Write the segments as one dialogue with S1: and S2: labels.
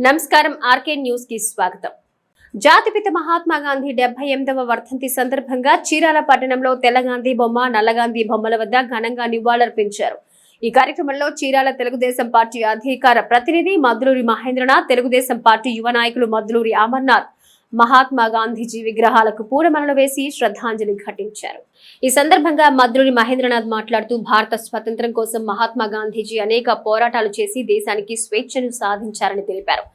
S1: నమస్కారం RK news కి స్వాగతం. జాతిపిత మహాత్మా గాంధీ 78వ వర్ధంతి సందర్భంగా చీరాల పట్టణంలో తెల్లగాంధీ బొమ్మ, నల్లగాంధీ బొమ్మల వద్ద ఘనంగా నివాళులర్పించారు. ఈ కార్యక్రమంలో చీరాల తెలుగుదేశం పార్టీ అధికార ప్రతినిధి మద్దులూరి మహేంద్రనాథ్, తెలుగుదేశం పార్టీ యువ నాయకులు మద్దులూరి అమర్నాథ్ మహాత్మా గాంధీజీ విగ్రహాలకు పూలమాలలు వేసి శ్రద్ధాంజలి ఘటించారు. ఈ సందర్భంగా మద్దులూరి మహేంద్రనాథ్ మాట్లాడుతూ భారత స్వతంత్రం కోసం మహాత్మా గాంధీజీ అనేక పోరాటాలు చేసి దేశానికి స్వేచ్ఛను సాధించారని తెలిపారు.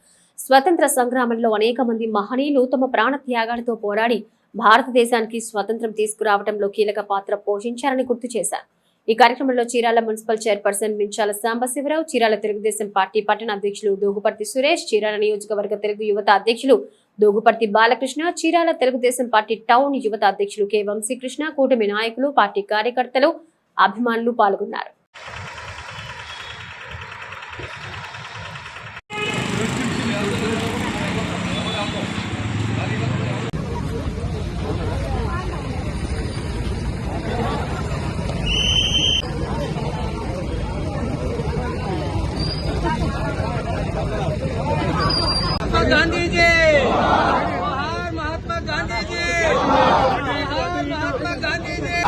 S1: స్వతంత్ర సంగ్రామంలో అనేక మంది మహనీయులు తమ ప్రాణ త్యాగాలతో పోరాడి భారతదేశానికి స్వతంత్రం తీసుకురావడంలో కీలక పాత్ర పోషించారని గుర్తు చేశారు. ఈ కార్యక్రమంలో Chirala municipal chairperson Minchala Sambasivarao, Chirala Telugu Desam party పట్టణ అధ్యక్షులు దోగుపర్తి సురేష్, చీరాల నియోజకవర్గ తెలుగు యువత అధ్యక్షులు దోగుపర్తి బాలకృష్ణ, చీరాల తెలుగుదేశం పార్టీ టౌన్ యువత అధ్యక్షులు కె వంశీకృష్ణ, కూటమి నాయకులు, పార్టీ కార్యకర్తలు, అభిమానులు పాల్గొన్నారు.
S2: गांधी जी, जोहार महात्मा गांधी जी, जोहार महात्मा गांधी जी।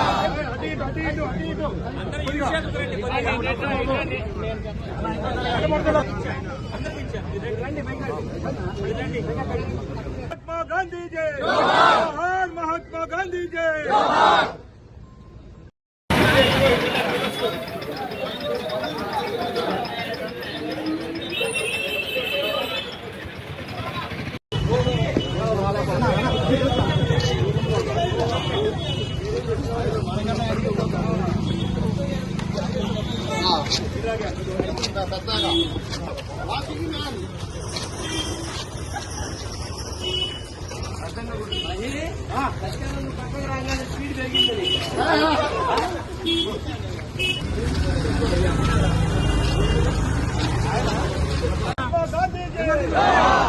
S2: महात्मा गांधी जी, जोहार महात्मा गांधी जी।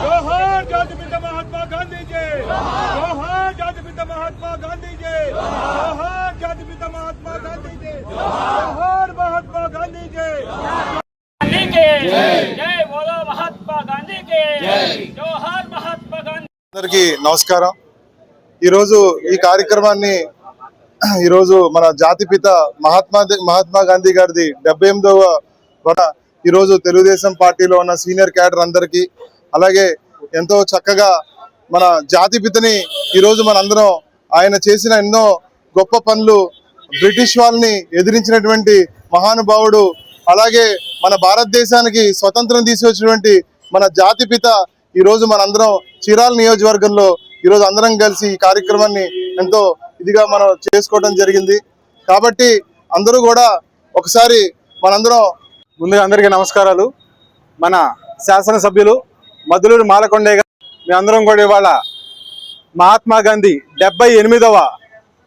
S2: जोहार जातिपिता महात्मा गांधी जी, जोहार जातिपिता महात्मा गांधी जी, जोहार जातिपिता महात्मा गांधी जी, जोहार महात्मा गांधी जी। जय बोलो महात्मा गांधी के, जोहार महात्मा गांधी।
S3: అందరికీ నమస్కారం. ఈరోజు ఈ కార్యక్రమాన్ని మన జాతిపిత మహాత్మా గాంధీ గారిది 78వ ఈరోజు తెలుగుదేశం పార్టీలో ఉన్న సీనియర్ క్యాడర్ అందరికీ, అలాగే ఎంతో చక్కగా మన జాతిపితని ఈరోజు మనందరం ఆయన చేసిన ఎన్నో గొప్ప పనులు, బ్రిటిష్ వాళ్ళని ఎదిరించినటువంటి మహానుభావుడు, అలాగే మన భారతదేశానికి స్వతంత్రం తీసుకొచ్చినటువంటి మన జాతిపిత ఈరోజు మనందరం చీరాల నియోజకవర్గంలో ఈరోజు అందరం కలిసి ఈ కార్యక్రమాన్ని ఎంతో ఇదిగా మనం చేసుకోవడం జరిగింది. కాబట్టి అందరూ కూడా ఒకసారి మనందరం
S4: ముందుగా అందరికీ నమస్కారాలు. మన శాసనసభ్యులు మద్దులూరి మాలకొండయ్య గారు మీ అందరం కూడా ఇవాళ మహాత్మా గాంధీ 78వ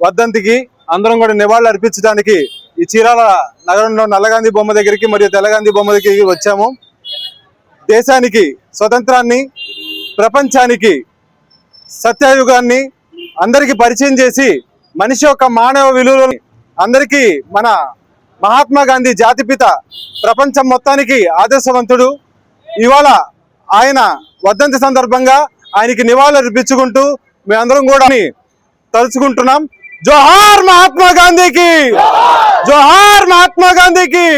S4: వర్ధంతికి అందరం కూడా నివాళులు అర్పించడానికి ఈ చీరాల నగరంలో నల్లగాంధీ బొమ్మ దగ్గరికి మరియు తెల్లగాంధీ బొమ్మ దగ్గరికి వచ్చాము. దేశానికి స్వతంత్రాన్ని, ప్రపంచానికి సత్యయుగాన్ని అందరికీ పరిచయం చేసి మనిషి యొక్క మానవ విలువలను అందరికీ మన మహాత్మా గాంధీ జాతిపిత ప్రపంచం మొత్తానికి ఆదర్శవంతుడు. ఇవాళ ఆయన వర్ధంతి సందర్భంగా ఆయనకి నివాళులు అర్పించుకుంటూ మేమందరం కూడా తలుచుకుంటున్నాం. జోహార్ మహాత్మా గాంధీకి, జోహార్ మహాత్మా గాంధీకి.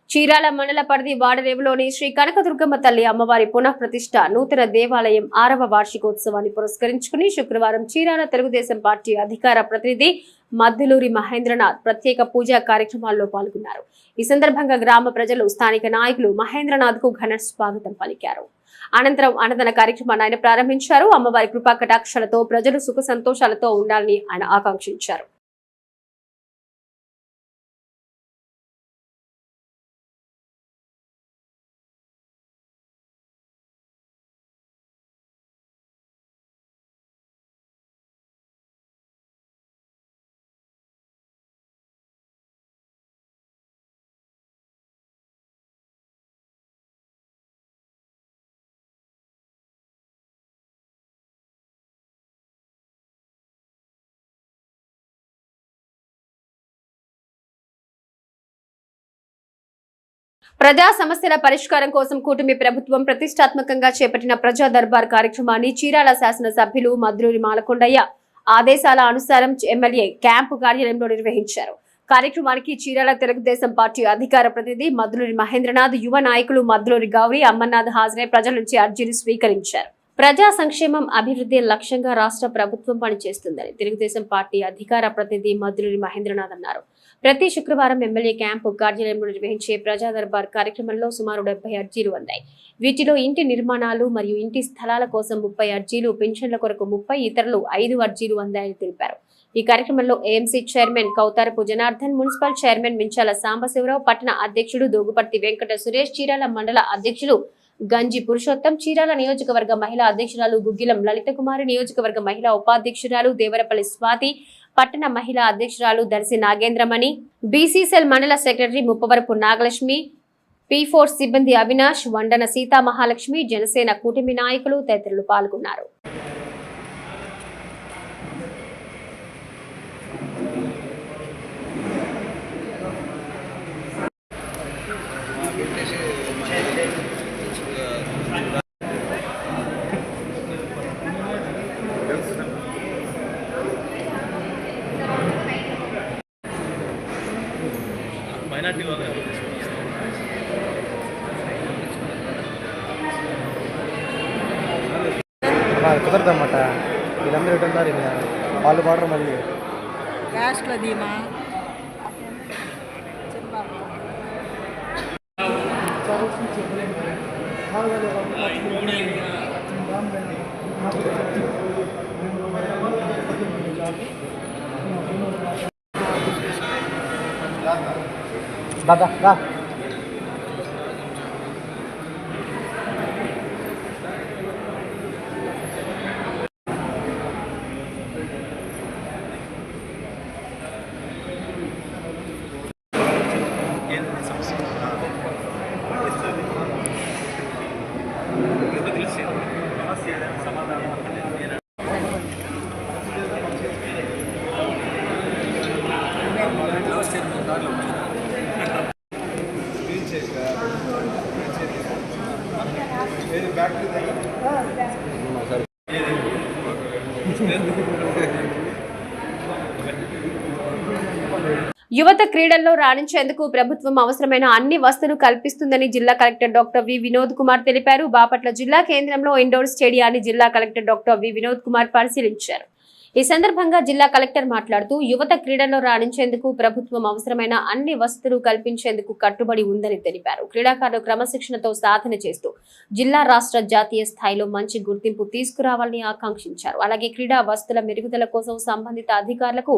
S1: చీరాల మండల పరిధి వాడరేవులోని శ్రీ కనకదుర్గమ్మ తల్లి అమ్మవారి పునః ప్రతిష్ఠ నూతన దేవాలయం 6వ వార్షికోత్సవాన్ని పురస్కరించుకుని శుక్రవారం చీరాల తెలుగుదేశం పార్టీ అధికార ప్రతినిధి మద్దులూరి మహేంద్రనాథ్ ప్రత్యేక పూజా కార్యక్రమాల్లో పాల్గొన్నారు. ఈ సందర్భంగా గ్రామ ప్రజలు, స్థానిక నాయకులు మహేంద్రనాథ్ కు ఘన స్వాగతం పలికారు. అనంతరం అన్నదాన కార్యక్రమాన్ని ఆయన ప్రారంభించారు. అమ్మవారి కృపా కటాక్షాలతో ప్రజలు సుఖ సంతోషాలతో ఉండాలని ఆయన ఆకాంక్షించారు. ప్రజా సమస్యల పరిష్కారం కోసం కూటమి ప్రభుత్వం ప్రతిష్టాత్మకంగా చేపట్టిన ప్రజా దర్బార్ కార్యక్రమాన్ని చీరాల శాసనసభ్యులు మద్రూరి మాలకొండయ్య ఆదేశాల అనుసారం ఎమ్మెల్యే క్యాంపు కార్యాలయంలో నిర్వహించారు. కార్యక్రమానికి చీరాల తెలుగుదేశం పార్టీ అధికార ప్రతినిధి మద్రూరి మహేంద్రనాథ్, యువ నాయకులు మద్రూరి గౌరీ, అమ్మనాథ్ హాజరై ప్రజల నుంచి అర్జీలు స్వీకరించారు. ప్రజా సంక్షేమం, అభివృద్ధి లక్ష్యంగా రాష్ట్ర ప్రభుత్వం పనిచేస్తుందని తెలుగుదేశం పార్టీ అధికార ప్రతినిధి మద్రూరి మహేంద్రనాథ్ అన్నారు. ప్రతి శుక్రవారం ఎమ్మెల్యే క్యాంపు కార్యాలయంలో నిర్వహించే ప్రజా దర్బార్ కార్యక్రమంలో సుమారు 70 అర్జీలు అందాయి. వీటిలో ఇంటి నిర్మాణాలు మరియు ఇంటి స్థలాల కోసం 30 అర్జీలు, పెన్షన్ల కొరకు 30, ఇతరులు 5 అర్జీలు అందాయని తెలిపారు. ఈ కార్యక్రమంలో AMC chairman Kautharapu Janardhan, municipal chairman Minchala Sambasivarao, పట్టణ అధ్యక్షుడు దోగుపర్తి వెంకట సురేష్, చీరాల మండల అధ్యక్షులు గంజి పురుషోత్తం, చీరాల నియోజకవర్గ మహిళా అధ్యక్షురాలు గుగ్గిలం లలిత కుమారి, నియోజకవర్గ మహిళా ఉపాధ్యక్షురాలు దేవరపల్లి స్వాతి, పట్టణ మహిళా అధ్యక్షురాలు దర్శి నాగేంద్రమణి, బీసీసీఎల్ మండల సెక్రటరీ ముప్పవరపు నాగలక్ష్మి, P4 సిబ్బంది అవినాష్, వండన సీతా మహాలక్ష్మి, జనసేన కూటమి నాయకులు తదితరులు పాల్గొన్నారు.
S5: కుదరదన్నమాట. వీళ్ళందరూ ఇటు ఉన్నారు, ఇంకా వాళ్ళు పాడరు మళ్ళీ.
S6: లాస్ట్లో ధీమా
S5: దాదా
S1: యువత క్రీడల్లో రాణించేందుకు ప్రభుత్వం అవసరమైన అన్ని వసతులు కల్పిస్తుందని జిల్లా collector doctor V Vinod Kumar తెలిపారు. బాపట్ల జిల్లా కేంద్రంలో ఇండోర్ స్టేడియాన్ని జిల్లా collector doctor V Vinod Kumar పరిశీలించారు. ఈ సందర్భంగా జిల్లా కలెక్టర్ మాట్లాడుతూ యువత క్రీడల్లో రాణించేందుకు ప్రభుత్వం అవసరమైన అన్ని వసతులు కల్పించేందుకు కట్టుబడి ఉందని తెలిపారు. క్రీడాకారులు క్రమశిక్షణతో సాధన చేస్తూ జిల్లా, రాష్ట్ర, జాతీయ స్థాయిలో మంచి గుర్తింపు తీసుకురావాలని ఆకాంక్షించారు. అలాగే క్రీడా వసతుల మెరుగుదల కోసం సంబంధిత అధికారులకు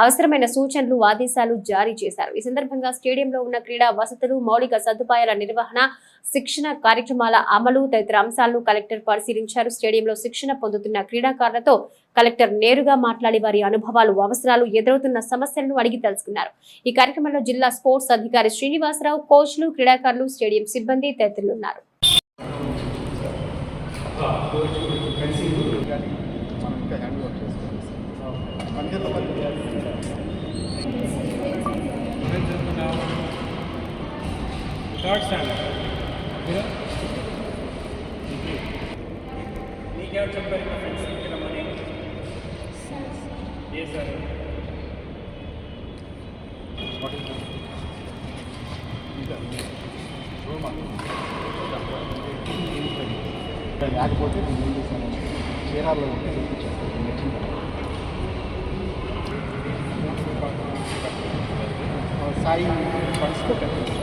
S1: అవసరమైన సూచనలు, ఆదేశాలు జారీ చేశారు. ఈ సందర్భంగా స్టేడియంలో ఉన్న క్రీడా వసతులు, మౌలిక సదుపాయాల నిర్వహణ, శిక్షణ కార్యక్రమాల అమలు తదితర అంశాలను కలెక్టర్ పరిశీలించారు. స్టేడియంలో శిక్షణ పొందుతున్న క్రీడాకారులతో కలెక్టర్ నేరుగా మాట్లాడి వారి అనుభవాలు, అవసరాలు, ఎదురవుతున్న సమస్యలను అడిగి తెలుసుకున్నారు. ఈ కార్యక్రమంలో జిల్లా స్పోర్ట్స్ అధికారి శ్రీనివాసరావు, కోచ్లు, క్రీడాకారులు, స్టేడియం సిబ్బంది తదితరులు ఉన్నారు.
S5: లేకపోతే నేను ఏం చేశాను, చీరాల్లో ఉంటే చూపించాను. నచ్చింది సాయి ఫండ్స్తో పెట్టాను.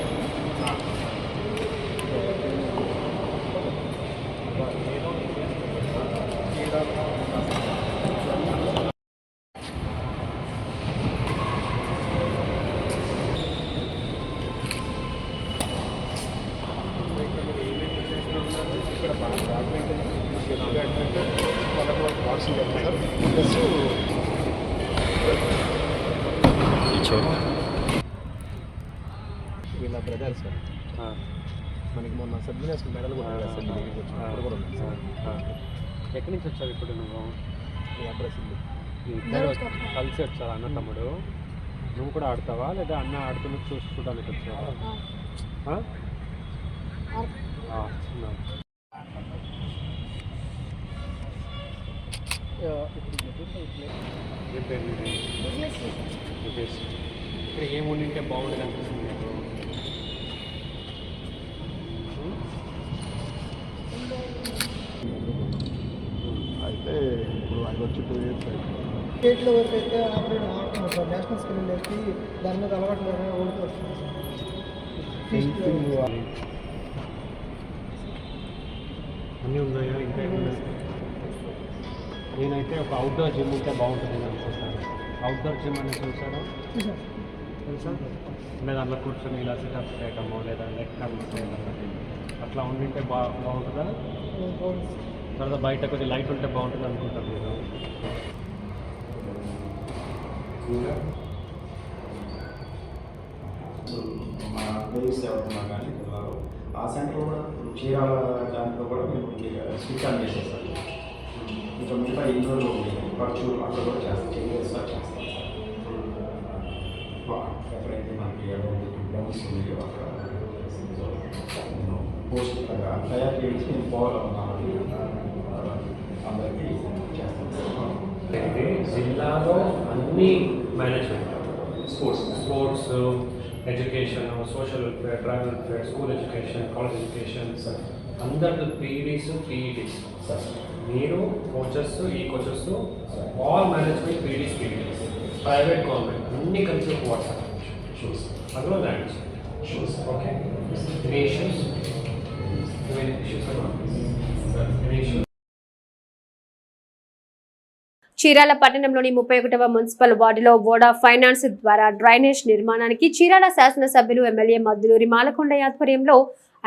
S5: వీళ్ళ బ్రదర్ సార్, మనకి మొన్న సబ్మినేషన్ మెడల్ కూడా
S7: ఎక్కడి నుంచి వచ్చావు ఇప్పుడు నువ్వు?
S5: మీ అడ్రస్
S7: ఇద్దరు కలిసి వచ్చావా అన్న తమ్ముడు? నువ్వు కూడా ఆడతావా లేదా అన్న ఆడుతున్నట్టు చూసుకోవడానికి వచ్చావా? ఏం పేరు మీది? రితేష్. ఇక్కడ ఏం ఉండింటే బాగుంటుంది అనిపిస్తుంది మీకు?
S5: అయితే ఇప్పుడు అది వచ్చి 2 years అయితే స్టేట్లో వరకు అయితే ఆపరేట్ ఆడుతున్నారు సార్. నేషనల్ స్కిల్ వేసి దాని మీద అలవాటు ఓడిపోతుంది
S7: అన్నీ ఉన్నాయా? ఇంకా ఏమున్నాయి? నేనైతే ఒక అవుట్డోర్ జిమ్ ఉంటే బాగుంటుంది అనుకుంటాను. అవుట్డోర్ జిమ్ అనేది చూసారా? తెలుసా? లేదా దాంట్లో కూర్చొని ఇలా సిటప్స్ చేయటము లేదా లెగ్ కర్ల్స్ చేయడం అట్లా ఉండింటే బాగుంటుందా? తర్వాత బయట కొద్దిగా లైట్ ఉంటే బాగుంటుంది అనుకుంటాను నేను.
S8: మా దేవీస్ అవుతున్నారు కానీ ఆ సెంటర్ కూడా చీరాల దాంట్లో కూడా మేము స్విచ్ ఆన్ చేసేస్తాం. ఇంకా మిగతా ఇంట్లో పర్చూరు అక్కడ కూడా చేస్తాం ఎక్కడైతే మనకి గ్రౌండ్స్ ఉన్నాయో అక్కడ పోస్ట్ తయారు చేసి నేను పోవాలన్నాను అందరికీ చేస్తాను.
S7: జిల్లాలో అన్ని management sports education social welfare tribal welfare school education college education అందరు పీఈడీస్ పీఈటీస్ మీరు కోచెస్ ఈ coaches all management PEDs PETs private government అన్ని కలిసి ఒక వాట్సాప్ షూస్ అందులో ల్యాండ్స్ షూస్ ఓకే ఇష్యూస్
S1: చీరాల పట్టణంలోని 31వ మున్సిపల్ వార్డులో వోడా ఫైనాన్స్ ద్వారా డ్రైనేజ్ నిర్మాణానికి చీరాల శాసనసభ్యులు ఎమ్మెల్యే మద్దులూరి మాలకొండ ఆధ్వర్యంలో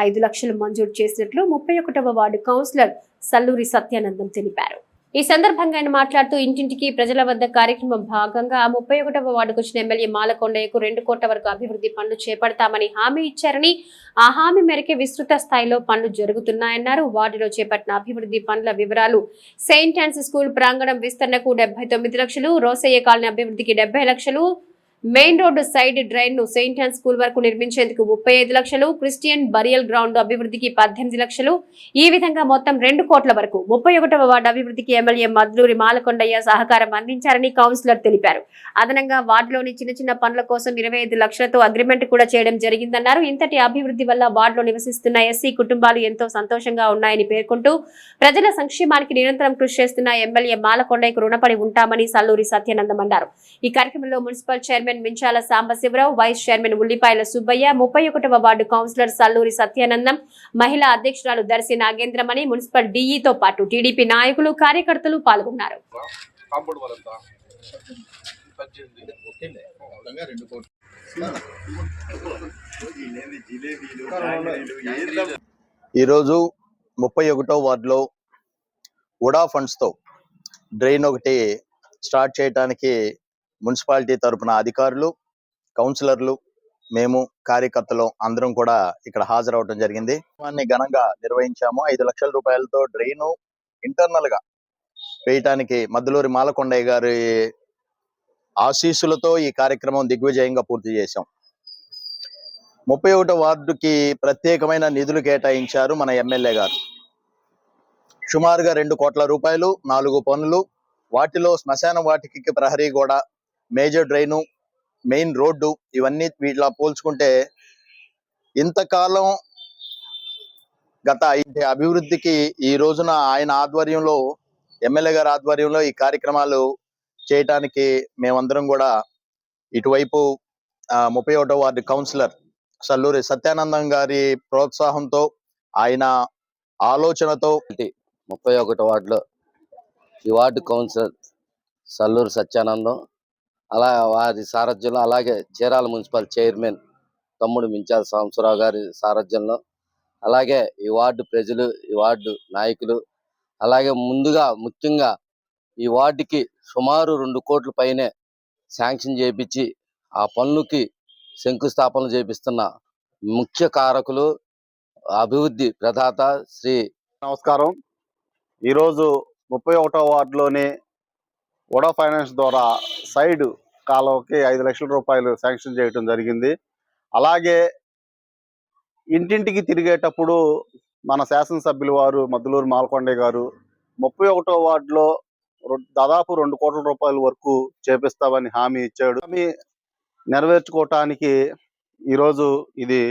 S1: 5 లక్షలు మంజూరు చేసినట్లు 31వ వార్డు కౌన్సిలర్ సల్లూరి సత్యానందం తెలిపారు. ఈ సందర్భంగా ఆయన మాట్లాడుతూ ఇంటింటికి ప్రజల వద్ద కార్యక్రమం భాగంగా 31వ వార్డుకు వచ్చిన ఎమ్మెల్యే మాలకొండయ్యకు 2 కోట్ల వరకు అభివృద్ధి పనులు చేపడతామని హామీ ఇచ్చారని ఆ హామీ మేరకే విస్తృత స్థాయిలో పనులు జరుగుతున్నాయన్నారు. వార్డులో చేపట్టిన అభివృద్ధి పనుల వివరాలు: సెయింట్ ఆన్స్ స్కూల్ ప్రాంగణం విస్తరణకు 79 లక్షలు, రోసయ్య కాలనీ అభివృద్ధికి 70 లక్షలు, మెయిన్ రోడ్డు సైడ్ డ్రైన్ ను సెయింట్ ఆన్స్ స్కూల్ వరకు నిర్మించేందుకు 35 లక్షలు, క్రిస్టియన్ బరియల్ గ్రౌండ్ అభివృద్ధికి 18 లక్షలు, ఈ విధంగా మొత్తం 2 కోట్ల వరకు 31వ వార్డు అభివృద్ధికి ఎమ్మెల్యే మద్దులూరి మాలకొండయ్య సహకారం అందించారని కౌన్సిలర్ తెలిపారు. అదనంగా వార్డులోని చిన్న పనుల కోసం 25 లక్షలతో అగ్రిమెంట్ కూడా చేయడం జరిగిందన్నారు. ఇంతటి అభివృద్ధి వల్ల వార్డులో నివసిస్తున్న ఎస్సీ కుటుంబాలు ఎంతో సంతోషంగా ఉన్నాయని పేర్కొంటూ ప్రజల సంక్షేమానికి నిరంతరం కృషి చేస్తున్న ఎమ్మెల్యే మాలకొండయ్యకు రుణపడి ఉంటామని సల్లూరి సత్యానందం అన్నారు. ఈ కార్యక్రమంలో municipal chairman Minchala Sambasivarao, vice chairman Ullipayala Subbaiah, 31వ వార్డు కౌన్సిలర్ సల్లూరి సత్యానందం, మహిళా అధ్యక్షురాలు దర్శి నాగేంద్రమణి, మున్సిపల్ డీఈతో పాటు టీడీపీ నాయకులు కార్యకర్తలు పాల్గొన్నారు.
S9: ఈరోజు 31వ వార్డులో వోడా ఫండ్స్తో డ్రైన్ ఒకటి స్టార్ట్ చేయడానికి మున్సిపాలిటీ తరపున అధికారులు, కౌన్సిలర్లు, మేము కార్యకర్తలు అందరం కూడా ఇక్కడ హాజరవడం జరిగింది. ఘనంగా నిర్వహించాము. 5 లక్షల రూపాయలతో డ్రైన్ ఇంటర్నల్ గా వేయటానికి మద్దులూరి మాలకొండయ్య గారి ఆశీస్సులతో ఈ కార్యక్రమం దిగ్విజయంగా పూర్తి చేశాం. 31వ వార్డుకి ప్రత్యేకమైన నిధులు కేటాయించారు మన ఎమ్మెల్యే గారు. సుమారుగా 2 కోట్ల రూపాయలు, 4 పనులు, వాటిలో శ్మశాన వాటికి ప్రహరీ గోడ, మేజర్ డ్రైను, మెయిన్ రోడ్డు, ఇవన్నీ వీటిలా పోల్చుకుంటే ఇంతకాలం గత అభివృద్ధికి ఈ రోజున ఆయన ఆధ్వర్యంలో, ఎమ్మెల్యే గారి ఆధ్వర్యంలో ఈ కార్యక్రమాలు చేయటానికి మేమందరం కూడా ఇటువైపు 31వ వార్డు కౌన్సిలర్ సల్లూరి సత్యానందం గారి ప్రోత్సాహంతో, ఆయన ఆలోచనతో
S10: 31వ వార్డులో ఈ వార్డు కౌన్సిలర్ సల్లూరి సత్యానందం అలా వారి సారథ్యంలో, అలాగే చీరాల మున్సిపల్ చైర్మన్ తమ్ముడు మించాల సాంబశివరావు గారి సారథ్యంలో, అలాగే ఈ వార్డు ప్రజలు, ఈ వార్డు నాయకులు, అలాగే ముఖ్యంగా ఈ వార్డుకి సుమారు 2 కోట్ల పైనే శాంక్షన్ చేయించి ఆ పనులకి శంకుస్థాపనలు చేపిస్తున్న ముఖ్య కారకులు, అభివృద్ధి ప్రదాత శ్రీ.
S4: నమస్కారం. ఈరోజు 31వ వార్డులోని వోడా ఫైనాన్స్ ద్వారా సైడ్ కాలువకి 5 లక్షల రూపాయలు శాంక్షన్ చేయడం జరిగింది. అలాగే ఇంటింటికి తిరిగేటప్పుడు మన శాసనసభ్యులు వారు మద్దులూరు మాలకొండయ్య గారు 31వ వార్డులో దాదాపు 2 కోట్ల రూపాయల వరకు చేపిస్తామని హామీ ఇచ్చాడు. హామీ నెరవేర్చుకోవటానికి ఈరోజు ఇది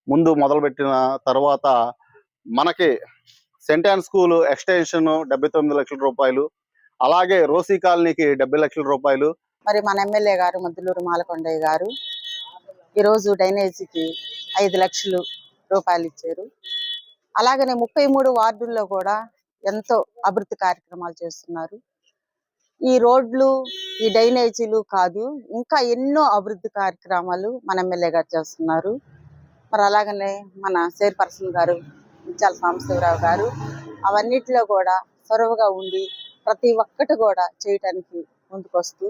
S4: ముందు మొదలుపెట్టిన తర్వాత మనకి సెంట్ యాన్ స్కూల్ ఎక్స్టెన్షన్ 79 లక్షల రూపాయలు, అలాగే రోసీ కాలనీకి 70 లక్షల రూపాయలు.
S6: మరి మన ఎమ్మెల్యే గారు మద్దులూరు మాలకొండయ్య గారు ఈరోజు డ్రైనేజీకి 5 లక్షలు రూపాయలు ఇచ్చారు. అలాగనే 33 వార్డుల్లో కూడా ఎంతో అభివృద్ధి కార్యక్రమాలు చేస్తున్నారు. ఈ రోడ్లు, ఈ డ్రైనేజీలు కాదు, ఇంకా ఎన్నో అభివృద్ధి కార్యక్రమాలు మన ఎమ్మెల్యే గారు చేస్తున్నారు. మరి అలాగనే మన చైర్పర్సన్ గారు ముత్యాల సాంబశివరావు గారు అవన్నిటిలో కూడా చొరవగా ఉండి ప్రతి ఒక్కటి కూడా చేయటానికి ముందుకొస్తూ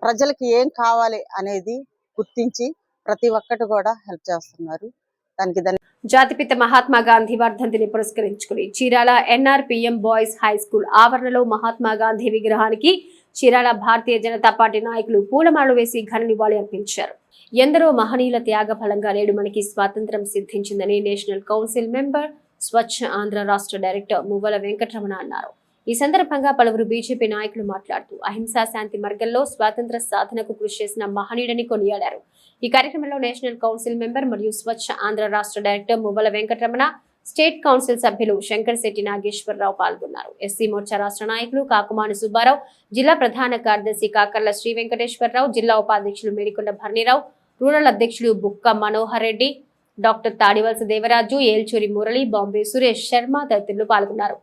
S6: ప్రజలకి ఏం కావాలి అనేది గుర్తించి ప్రతి ఒక్కటి కూడా హెల్ప్ చేస్తున్నారు. దానికి
S1: జాతిపిత మహాత్మా గాంధీ వర్ధంతిని పురస్కరించుకుని Chirala NRPM boys high school ఆవరణలో మహాత్మా గాంధీ విగ్రహానికి చీరాల భారతీయ జనతా పార్టీ నాయకులు పూలమాలలు వేసి ఘన నివాళి అర్పించారు. ఎందరో మహనీయుల త్యాగ ఫలంగా నేడు మనకి స్వాతంత్ర్యం సిద్ధించిందని నేషనల్ కౌన్సిల్ మెంబర్, స్వచ్ఛ ఆంధ్ర రాష్ట్ర డైరెక్టర్ మువ్వల వెంకటరమణ అన్నారు. ఈ సందర్భంగా పలువురు బీజేపీ నాయకులు మాట్లాడుతూ అహింసా శాంతి మార్గంలో స్వాతంత్ర సాధనకు కృషి చేసిన మహనీయుడిని కొనియాడారు. ఈ కార్యక్రమంలో నేషనల్ కౌన్సిల్ మెంబర్ మరియు స్వచ్ఛ ఆంధ్ర రాష్ట్ర డైరెక్టర్ మువ్వల వెంకటరమణ, స్టేట్ కౌన్సిల్ సభ్యులు శంకర్శెట్టి నాగేశ్వరరావు పాల్గొన్నారు. ఎస్సీ మోర్చా రాష్ట్ర నాయకులు కాకుమాని సుబ్బారావు, జిల్లా ప్రధాన కార్యదర్శి కాకర్ల శ్రీ వెంకటేశ్వరరావు, జిల్లా ఉపాధ్యక్షులు మేడికొండ భరణిరావు, రూరల్ అధ్యక్షులు బుక్క మనోహర్ రెడ్డి, డాక్టర్ తాడివలస దేవరాజు, ఏల్చూరి మురళి, బాంబే సురేష్ శర్మ తదితరులు పాల్గొన్నారు.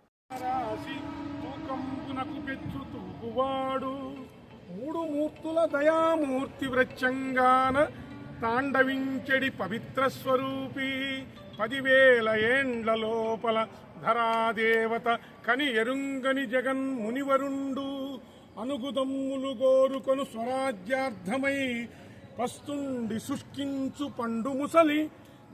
S2: మూడు మూర్తుల దయామూర్తి వృత్యంగాన తాండవించెడి పవిత్ర స్వరూపి 10,000 ఏండ్ల లోపల ధరాదేవత కని ఎరుంగని జగన్ మునివరుండు అనుగుదమ్ములు గోరుకొను స్వరాజ్యార్థమై పస్తుండి శుష్కించు పండు ముసలి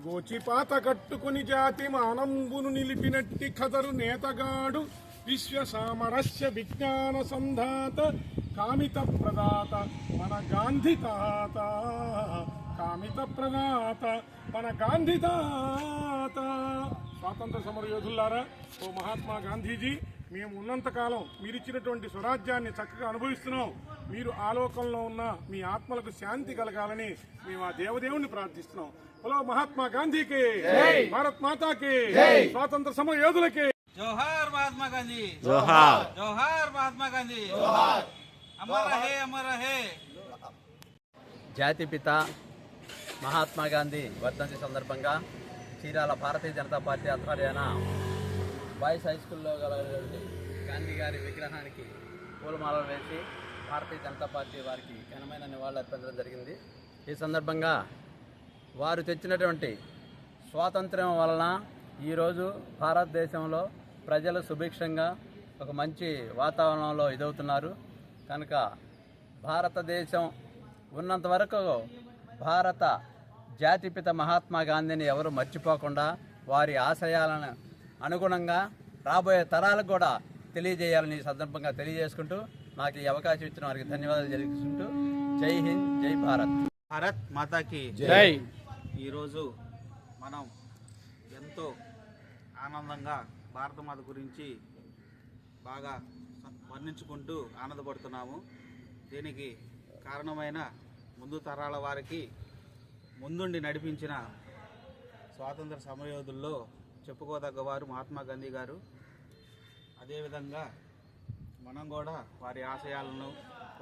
S2: గోచిపాత కట్టుకుని జాతి మానంబును నిలిపినట్టి ఖదరు నేతగాడు విశ్వ సామరస్య విజ్ఞాన సంధాత కామిత ప్రదాత మన గాంధీ తాత, కామిత ప్రదాత మన గాంధీ తాత. స్వాతంత్ర సమర యోధులారా, ఓ మహాత్మా గాంధీజీ, మేము ఉన్నంతకాలం మీరిచ్చినటువంటి స్వరాజ్యాన్ని చక్కగా అనుభవిస్తున్నాం. మీరు ఆలోకంలో ఉన్న మీ ఆత్మలకు శాంతి కలగాలని మేము ఆ దేవదేవుని ప్రార్థిస్తున్నాం. హలో మహాత్మా గాంధీకి, భారత్ మాతాకి, స్వాతంత్ర సమర యోధులకి
S11: జోహార్ మహాత్మా గాంధీ, జోహార్ జోహార్ మహాత్మా గాంధీ, జోహార్ అమర రహే అమర రహే.
S12: జాతిపిత మహాత్మా గాంధీ వర్ధంతి సందర్భంగా Chirala Bharatiya Janata party ఆధ్వర్యాన boys high స్కూల్లో గల గాంధీ గారి విగ్రహానికి పూలమాలలు వేసి భారతీయ జనతా పార్టీ వారికి ఘనమైన నివాళులు అర్పించడం జరిగింది. ఈ సందర్భంగా వారు తెచ్చినటువంటి స్వాతంత్ర్యం వలన ఈరోజు భారతదేశంలో ప్రజలు సుభిక్షంగా ఒక మంచి వాతావరణంలో ఇదవుతున్నారు. కనుక భారతదేశం ఉన్నంత వరకు భారత జాతిపిత మహాత్మా గాంధీని ఎవరు మర్చిపోకుండా వారి ఆశయాలను అనుగుణంగా రాబోయే తరాలకు కూడా తెలియజేయాలని సందర్భంగా తెలియజేసుకుంటూ నాకు ఈ అవకాశం ఇచ్చిన వారికి ధన్యవాదాలు తెలుపుకుంటూ జై హింద్, జై భారత్.
S11: భారత్ మాతాకి
S12: జై.
S11: ఈరోజు మనం ఎంతో ఆనందంగా భారతమాత గురించి బాగా వర్ణించుకుంటూ ఆనందపడుతున్నాము. దీనికి కారణమైన ముందు తరాల వారికి ముందుండి నడిపించిన స్వాతంత్ర సమరయోధుల్లో చెప్పుకోదగ్గవారు మహాత్మా గాంధీ గారు. అదేవిధంగా మనం కూడా వారి ఆశయాలను,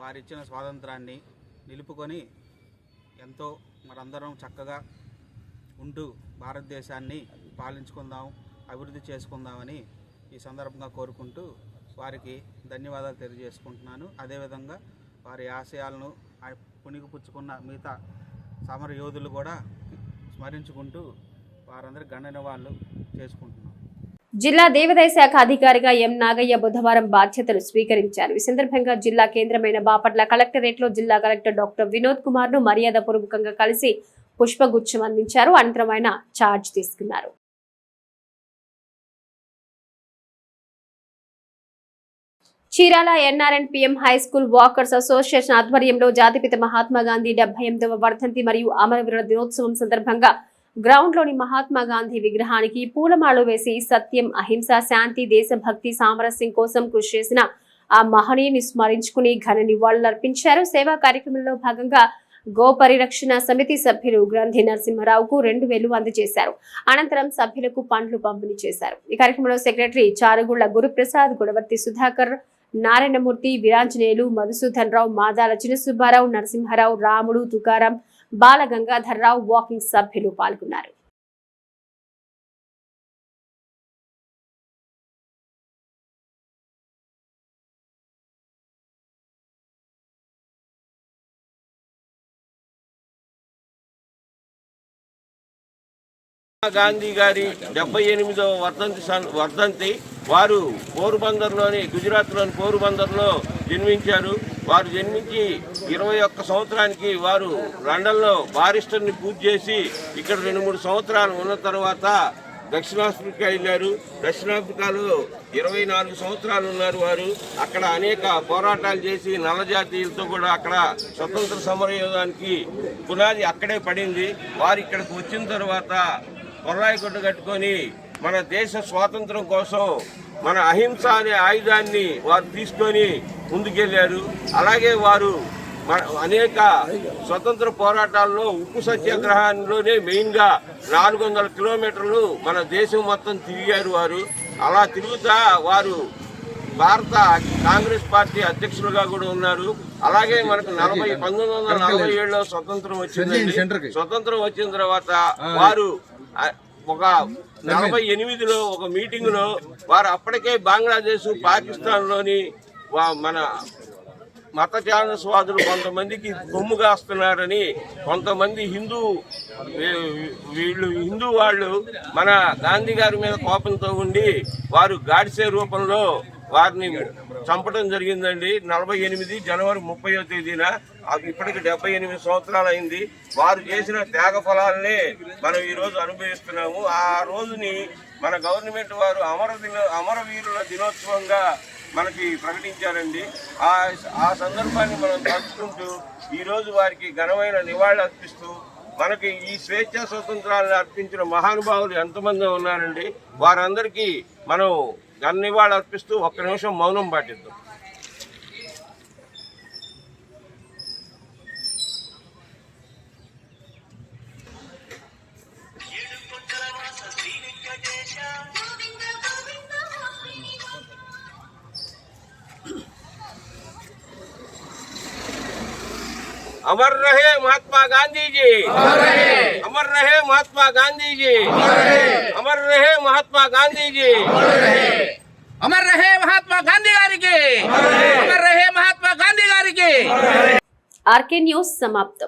S11: వారిచ్చిన స్వాతంత్రాన్ని నిలుపుకొని ఎంతో మనందరం చక్కగా ఉంటూ భారతదేశాన్ని పాలించుకుందాం, అభివృద్ధి చేసుకుందామని ఈ సందర్భంగా కోరుకుంటూ వారికి ధన్యవాదాలు తెలియజేసుకుంటున్నాను. అదేవిధంగా వారి ఆశయాలను పుణిగిపుచ్చుకున్న మిగతా సమర యోధులు కూడా స్మరించుకుంటూ వారందరి ఘన నివాళులు చేసుకుంటున్నాం.
S1: జిల్లా దేవాదాయ శాఖ అధికారిగా ఎం నాగయ్య బుధవారం బాధ్యతలు స్వీకరించారు. ఈ సందర్భంగా జిల్లా కేంద్రమైన బాపట్ల కలెక్టరేట్లో జిల్లా కలెక్టర్ డాక్టర్ వినోద్ కుమార్ ను మర్యాదపూర్వకంగా కలిసి పుష్పగుచ్చం అందించారు. అనంతరం ఆయన ఛార్జ్ తీసుకున్నారు. Chirala NRPM high school walkers association ఆధ్వర్యంలో జాతిపిత మహాత్మా గాంధీ 78వ వర్ధంతి మరియు అమరవీరుల దినోత్సవం సందర్భంగా గ్రౌండ్లోని మహాత్మా గాంధీ విగ్రహానికి పూలమాలలు వేసి సత్యం, అహింస, శాంతి, దేశభక్తి, సామరస్యం కోసం కృషి చేసిన ఆ మహనీయుని స్మరించుకుని ఘన నివాళులర్పించారు. సేవా కార్యక్రమంలో భాగంగా గో పరిరక్షణ సమితి సభ్యులు గ్రంథి నరసింహారావుకు 2000 అందజేశారు. అనంతరం సభ్యులకు పండ్లు పంపిణీ చేశారు. ఈ కార్యక్రమంలో సెక్రటరీ చారుగుళ్ల గురుప్రసాద్, గుడవర్తి సుధాకర్, నారాయణమూర్తి, వీరాంజనేయులు, మధుసూదన్ రావు, మాదాల చిన్నసుబ్బారావు, నరసింహారావు, రాముడు, తుకారాం, బాల గంగాధర్రావు, వాకింగ్ సభ్యులు పాల్గొన్నారు.
S2: గాంధీ గారి 78వ వర్ధంతి వారు పోరుబందర్లోని గుజరాత్లోని పోరుబందర్లో జన్మించారు. వారు జన్మించి 21 సంవత్సరానికి వారు లండన్లో బారిస్టర్ని పూర్తి చేసి ఇక్కడ 2-3 సంవత్సరాలు ఉన్న తర్వాత దక్షిణాఫ్రికా వెళ్ళారు. దక్షిణాఫ్రికాలో 24 సంవత్సరాలు ఉన్నారు. వారు అక్కడ అనేక పోరాటాలు చేసి నల్ల జాతీయులతో కూడా అక్కడ స్వతంత్ర సమరయోగానికి పునాది అక్కడే పడింది. వారు ఇక్కడికి వచ్చిన తర్వాత కొర్రాయి గుడ్డ కట్టుకొని మన దేశ స్వాతంత్రం కోసం మన అహింస అనే ఆయుధాన్ని వారు తీసుకొని ముందుకెళ్ళారు. అలాగే వారు అనేక స్వతంత్ర పోరాటాల్లో ఉప్పు సత్యాగ్రహంలోనే మెయిన్గా 400 కిలోమీటర్లు మన దేశం మొత్తం తిరిగారు వారు. అలా తిరుగుతా వారు భారత కాంగ్రెస్ పార్టీ అధ్యక్షులుగా కూడా ఉన్నారు. అలాగే మనకు 1947లో స్వతంత్రం వచ్చిందండి. స్వతంత్రం వచ్చిన తర్వాత వారు ఒక 48లో ఒక మీటింగులో వారు అప్పటికే బంగ్లాదేశ్, పాకిస్తాన్లోని మన మత ఛాందస్వాదులు కొంతమందికి కొమ్ము కాస్తున్నారని కొంతమంది హిందూ వాళ్ళు మన గాంధీ గారి మీద కోపంతో ఉండి వారు గాడ్సే రూపంలో వారిని చంపడం జరిగిందండి. 48 జనవరి 30వ తేదీన. ఇప్పటికి 78 సంవత్సరాలు అయింది. వారు చేసిన త్యాగ ఫలాలనే మనం ఈరోజు అనుభవిస్తున్నాము. ఆ రోజుని మన గవర్నమెంట్ వారు అమరవీరుల దినోత్సవంగా మనకి ప్రకటించారండి. ఆ సందర్భాన్ని మనం తలుచుకుంటూ ఈరోజు వారికి ఘనమైన నివాళులు అర్పిస్తూ మనకి ఈ స్వేచ్ఛా స్వతంత్రాలను అర్పించిన మహానుభావులు ఎంతమంది ఉన్నారండి. వారందరికీ మనం ఘన నివాళులు అర్పిస్తూ 1 నిమిషం మౌనం పాటిద్దాం. अमर रहे महात्मा गांधी जी, अमर रहे महात्मा गांधी जी, अमर रहे महात्मा गांधी जी,
S11: अमर रहे महात्मा गांधी गारी के, अमर रहे महात्मा गांधी गारी के।
S1: आरके न्यूज़ समाप्त।